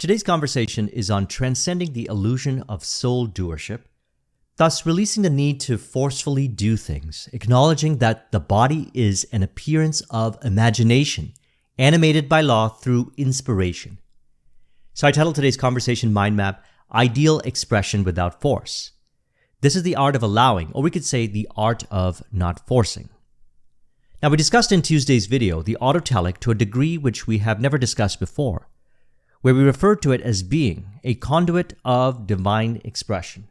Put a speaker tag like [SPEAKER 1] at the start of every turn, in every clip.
[SPEAKER 1] Today's conversation is on transcending the illusion of soul doership, thus releasing the need to forcefully do things, acknowledging that the body is an appearance of imagination, animated by law through inspiration. So I titled today's conversation Mind Map, Ideal Expression Without Force. This is the art of allowing, or we could say the art of not forcing. Now, we discussed in Tuesday's video the autotelic to a degree which we have never discussed before, where we referred to it as being a conduit of divine expression.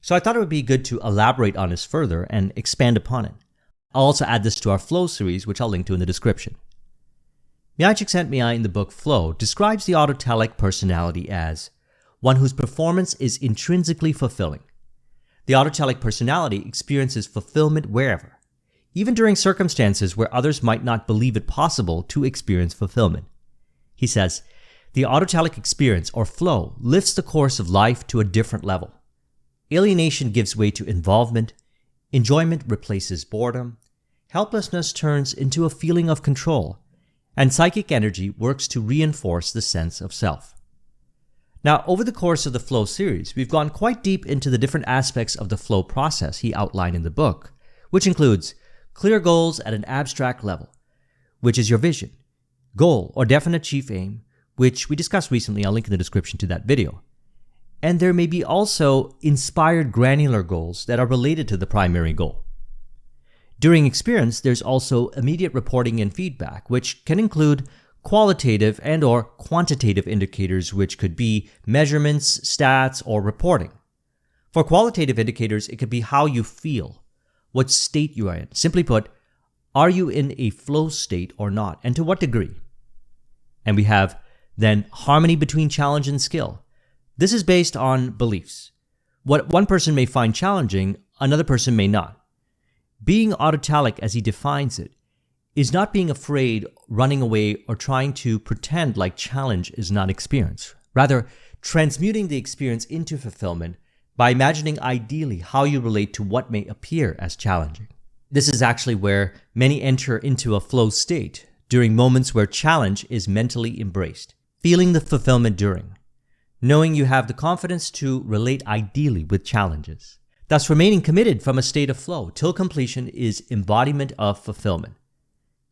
[SPEAKER 1] So I thought it would be good to elaborate on this further and expand upon it. I'll also add this to our Flow series, which I'll link to in the description. Mihaly Csikszentmihalyi in the book Flow describes the autotelic personality as one whose performance is intrinsically fulfilling. The autotelic personality experiences fulfillment wherever, even during circumstances where others might not believe it possible to experience fulfillment. He says, the autotelic experience, or flow, lifts the course of life to a different level. Alienation gives way to involvement, enjoyment replaces boredom, helplessness turns into a feeling of control, and psychic energy works to reinforce the sense of self. Now, over the course of the Flow series, we've gone quite deep into the different aspects of the flow process he outlined in the book, which includes clear goals at an abstract level, which is your vision, goal or definite chief aim, which we discussed recently. I'll link in the description to that video. And there may be also inspired granular goals that are related to the primary goal. During experience, there's also immediate reporting and feedback, which can include qualitative and or quantitative indicators, which could be measurements, stats, or reporting. For qualitative indicators, it could be how you feel, what state you are in. Simply put, are you in a flow state or not, and to what degree? And we have then harmony between challenge and skill. This is based on beliefs. What one person may find challenging, another person may not. Being autotelic, as he defines it, is not being afraid, running away, or trying to pretend like challenge is not experience. Rather, transmuting the experience into fulfillment by imagining ideally how you relate to what may appear as challenging. This is actually where many enter into a flow state during moments where challenge is mentally embraced. Feeling the fulfillment during, knowing you have the confidence to relate ideally with challenges. Thus, remaining committed from a state of flow till completion is embodiment of fulfillment.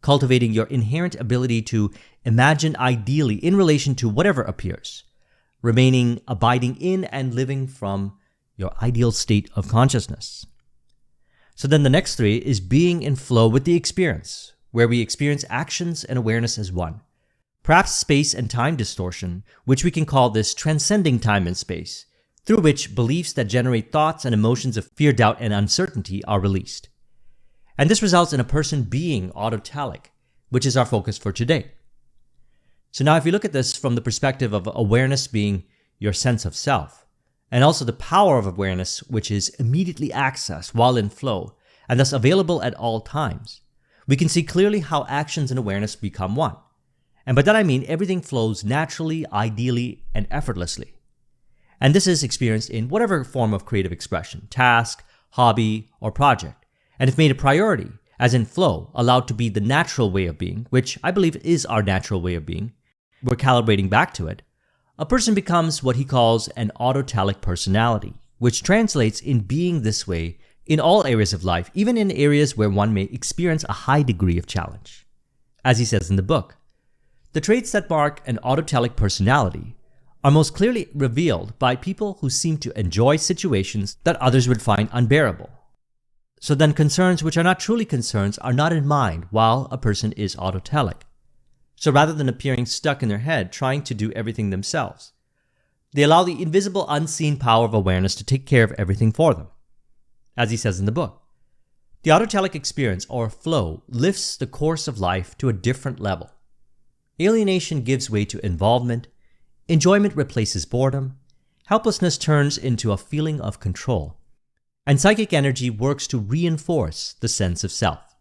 [SPEAKER 1] Cultivating your inherent ability to imagine ideally in relation to whatever appears. Remaining abiding in and living from your ideal state of consciousness. So then the next three is being in flow with the experience, where we experience actions and awareness as one. Perhaps space and time distortion, which we can call this transcending time and space, through which beliefs that generate thoughts and emotions of fear, doubt, and uncertainty are released. And this results in a person being autotelic, which is our focus for today. So now if you look at this from the perspective of awareness being your sense of self, and also the power of awareness, which is immediately accessed while in flow, and thus available at all times, we can see clearly how actions and awareness become one. And by that I mean everything flows naturally, ideally, and effortlessly. And this is experienced in whatever form of creative expression, task, hobby, or project. And if made a priority, as in flow, allowed to be the natural way of being, which I believe is our natural way of being, we're calibrating back to it, a person becomes what he calls an autotelic personality, which translates in being this way in all areas of life, even in areas where one may experience a high degree of challenge. As he says in the book, the traits that mark an autotelic personality are most clearly revealed by people who seem to enjoy situations that others would find unbearable. So then concerns which are not truly concerns are not in mind while a person is autotelic. So rather than appearing stuck in their head trying to do everything themselves, they allow the invisible unseen power of awareness to take care of everything for them. As he says in the book, the autotelic experience or flow lifts the course of life to a different level. Alienation gives way to involvement, enjoyment replaces boredom, helplessness turns into a feeling of control, and psychic energy works to reinforce the sense of self.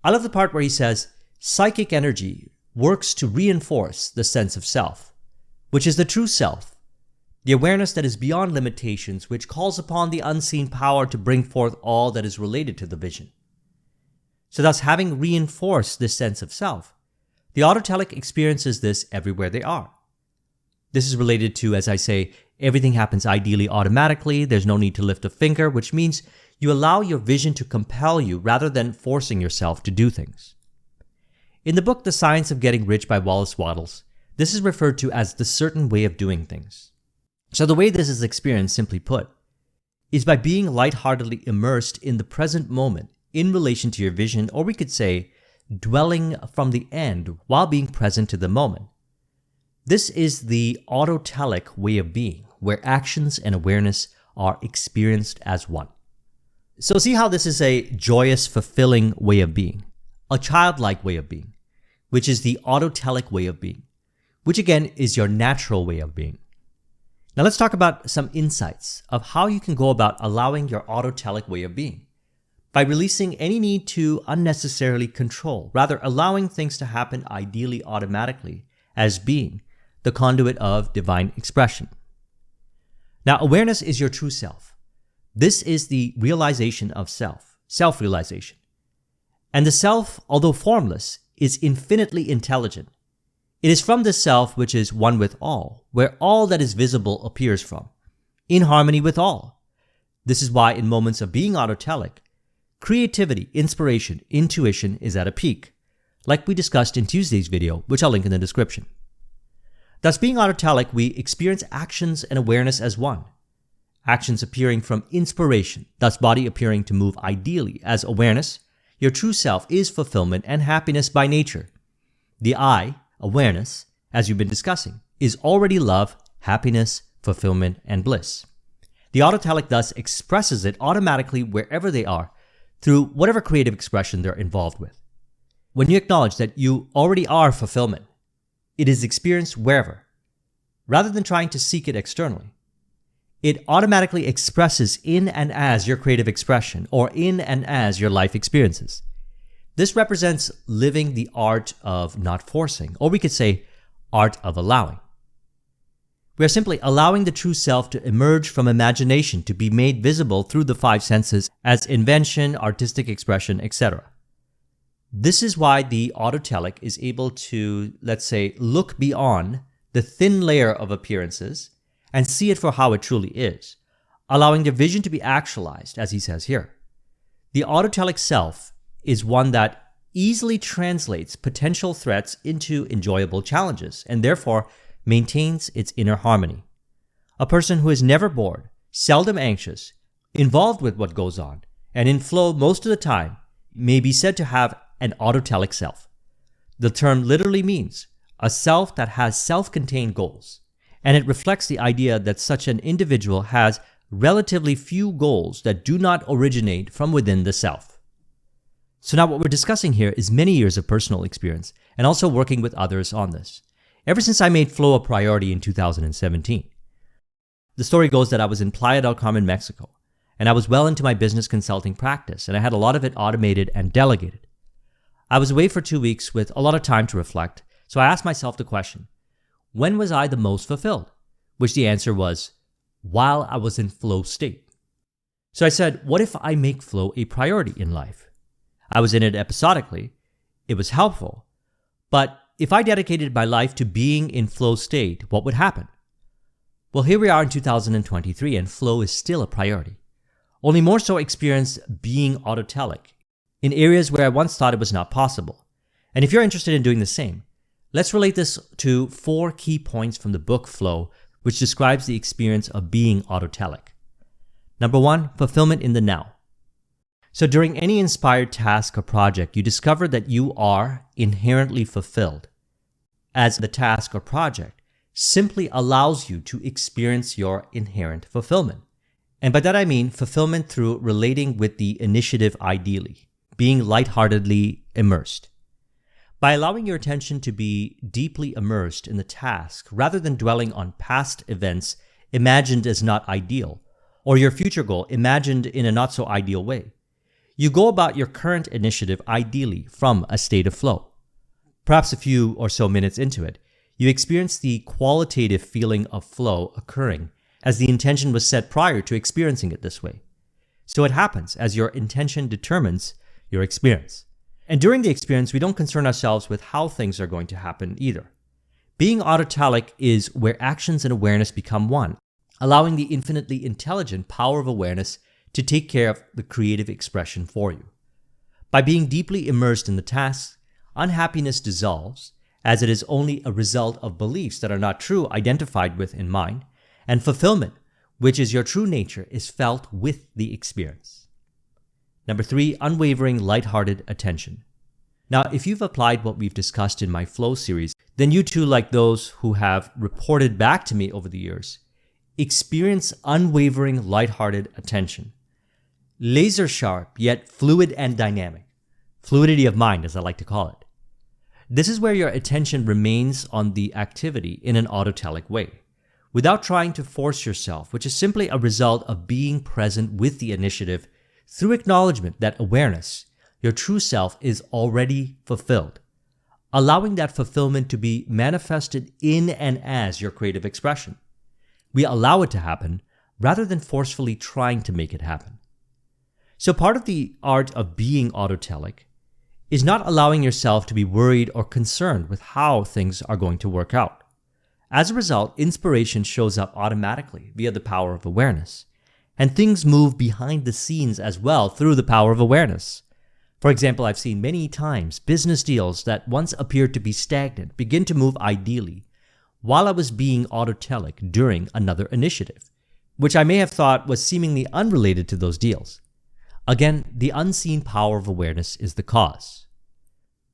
[SPEAKER 1] I love the part where he says, psychic energy works to reinforce the sense of self, which is the true self, the awareness that is beyond limitations, which calls upon the unseen power to bring forth all that is related to the vision. So thus, having reinforced this sense of self, the autotelic experiences this everywhere they are. This is related to, as I say, everything happens ideally automatically. There's no need to lift a finger, which means you allow your vision to compel you rather than forcing yourself to do things. In the book The Science of Getting Rich by Wallace Wattles, this is referred to as the certain way of doing things. So the way this is experienced, simply put, is by being lightheartedly immersed in the present moment in relation to your vision, or we could say, dwelling from the end while being present to the moment. This is the autotelic way of being, where actions and awareness are experienced as one. So see how this is a joyous, fulfilling way of being, a childlike way of being, which is the autotelic way of being, which again is your natural way of being. Now let's talk about some insights of how you can go about allowing your autotelic way of being by releasing any need to unnecessarily control, rather allowing things to happen ideally automatically as being the conduit of divine expression. Now, awareness is your true self. This is the realization of self, self-realization. And the self, although formless, is infinitely intelligent. It is from this self which is one with all, where all that is visible appears from, in harmony with all. This is why in moments of being autotelic, creativity, inspiration, intuition is at a peak, like we discussed in Tuesday's video, which I'll link in the description. Thus, being autotelic, we experience actions and awareness as one. Actions appearing from inspiration, thus body appearing to move ideally as awareness. Your true self is fulfillment and happiness by nature. The I, awareness, as you've been discussing, is already love, happiness, fulfillment, and bliss. The autotelic thus expresses it automatically wherever they are through whatever creative expression they're involved with. When you acknowledge that you already are fulfillment, it is experienced wherever, rather than trying to seek it externally. It automatically expresses in and as your creative expression or in and as your life experiences. This represents living the art of not forcing, or we could say art of allowing. We are simply allowing the true self to emerge from imagination to be made visible through the five senses as invention, artistic expression, etc. This is why the autotelic is able to, let's say, look beyond the thin layer of appearances and see it for how it truly is, allowing their vision to be actualized, as he says here. The autotelic self is one that easily translates potential threats into enjoyable challenges and therefore maintains its inner harmony. A person who is never bored, seldom anxious, involved with what goes on, and in flow most of the time may be said to have an autotelic self. The term literally means a self that has self-contained goals, and it reflects the idea that such an individual has relatively few goals that do not originate from within the self. So now what we're discussing here is many years of personal experience and also working with others on this, ever since I made flow a priority in 2017. The story goes that I was in Playa del Carmen, Mexico, and I was well into my business consulting practice, and I had a lot of it automated and delegated. I was away for 2 weeks with a lot of time to reflect, so I asked myself the question, when was I the most fulfilled? Which the answer was, while I was in flow state. So I said, what if I make flow a priority in life? I was in it episodically, it was helpful, but if I dedicated my life to being in flow state, what would happen? Well, here we are in 2023 and flow is still a priority. Only more so experienced being autotelic in areas where I once thought it was not possible. And if you're interested in doing the same, let's relate this to 4 key points from the book Flow, which describes the experience of being autotelic. Number 1, fulfillment in the now. So during any inspired task or project, you discover that you are inherently fulfilled, as the task or project simply allows you to experience your inherent fulfillment. And by that I mean fulfillment through relating with the initiative ideally, being lightheartedly immersed. By allowing your attention to be deeply immersed in the task rather than dwelling on past events imagined as not ideal, or your future goal imagined in a not so ideal way, you go about your current initiative ideally from a state of flow. Perhaps a few or so minutes into it, you experience the qualitative feeling of flow occurring as the intention was set prior to experiencing it this way. So it happens as your intention determines your experience. And during the experience, we don't concern ourselves with how things are going to happen either. Being autotelic is where actions and awareness become one, allowing the infinitely intelligent power of awareness to take care of the creative expression for you. By being deeply immersed in the task, unhappiness dissolves, as it is only a result of beliefs that are not true identified with in mind, and fulfillment, which is your true nature, is felt with the experience. Number 3, unwavering, lighthearted attention. Now, if you've applied what we've discussed in my Flow series, then you too, like those who have reported back to me over the years, experience unwavering, lighthearted attention. Laser sharp, yet fluid and dynamic. Fluidity of mind, as I like to call it. This is where your attention remains on the activity in an autotelic way, without trying to force yourself, which is simply a result of being present with the initiative through acknowledgement that awareness, your true self, is already fulfilled, allowing that fulfillment to be manifested in and as your creative expression. We allow it to happen rather than forcefully trying to make it happen. So part of the art of being autotelic is not allowing yourself to be worried or concerned with how things are going to work out. As a result, inspiration shows up automatically via the power of awareness, and things move behind the scenes as well through the power of awareness. For example, I've seen many times business deals that once appeared to be stagnant begin to move ideally while I was being autotelic during another initiative, which I may have thought was seemingly unrelated to those deals. Again, the unseen power of awareness is the cause.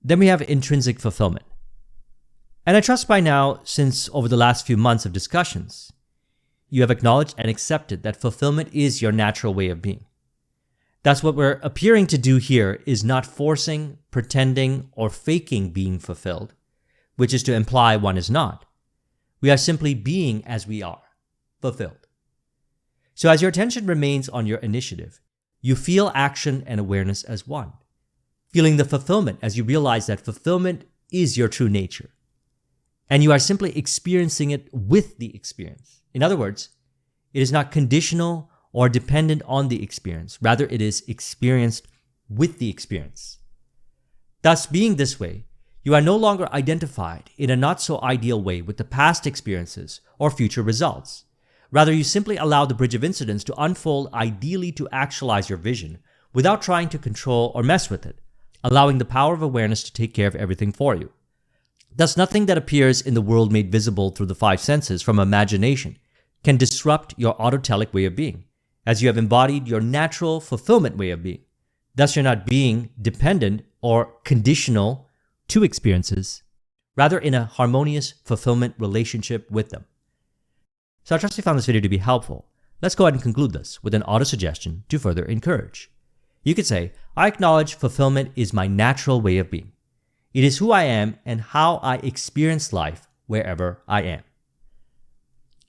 [SPEAKER 1] Then we have intrinsic fulfillment. And I trust by now, since over the last few months of discussions, you have acknowledged and accepted that fulfillment is your natural way of being. That's what we're appearing to do here, is not forcing, pretending, or faking being fulfilled, which is to imply one is not. We are simply being as we are, fulfilled. So as your attention remains on your initiative, you feel action and awareness as one, feeling the fulfillment as you realize that fulfillment is your true nature. And you are simply experiencing it with the experience. In other words, it is not conditional or dependent on the experience. Rather, it is experienced with the experience. Thus, being this way, you are no longer identified in a not so ideal way with the past experiences or future results. Rather, you simply allow the bridge of incidents to unfold ideally to actualize your vision without trying to control or mess with it, allowing the power of awareness to take care of everything for you. Thus, nothing that appears in the world made visible through the 5 senses from imagination can disrupt your autotelic way of being, as you have embodied your natural fulfillment way of being. Thus, you're not being dependent or conditional to experiences, rather in a harmonious fulfillment relationship with them. So I trust you found this video to be helpful. Let's go ahead and conclude this with an auto-suggestion to further encourage. You could say, I acknowledge fulfillment is my natural way of being. It is who I am and how I experience life wherever I am.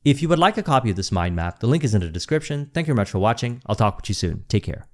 [SPEAKER 1] If you would like a copy of this mind map, the link is in the description. Thank you very much for watching. I'll talk with you soon. Take care.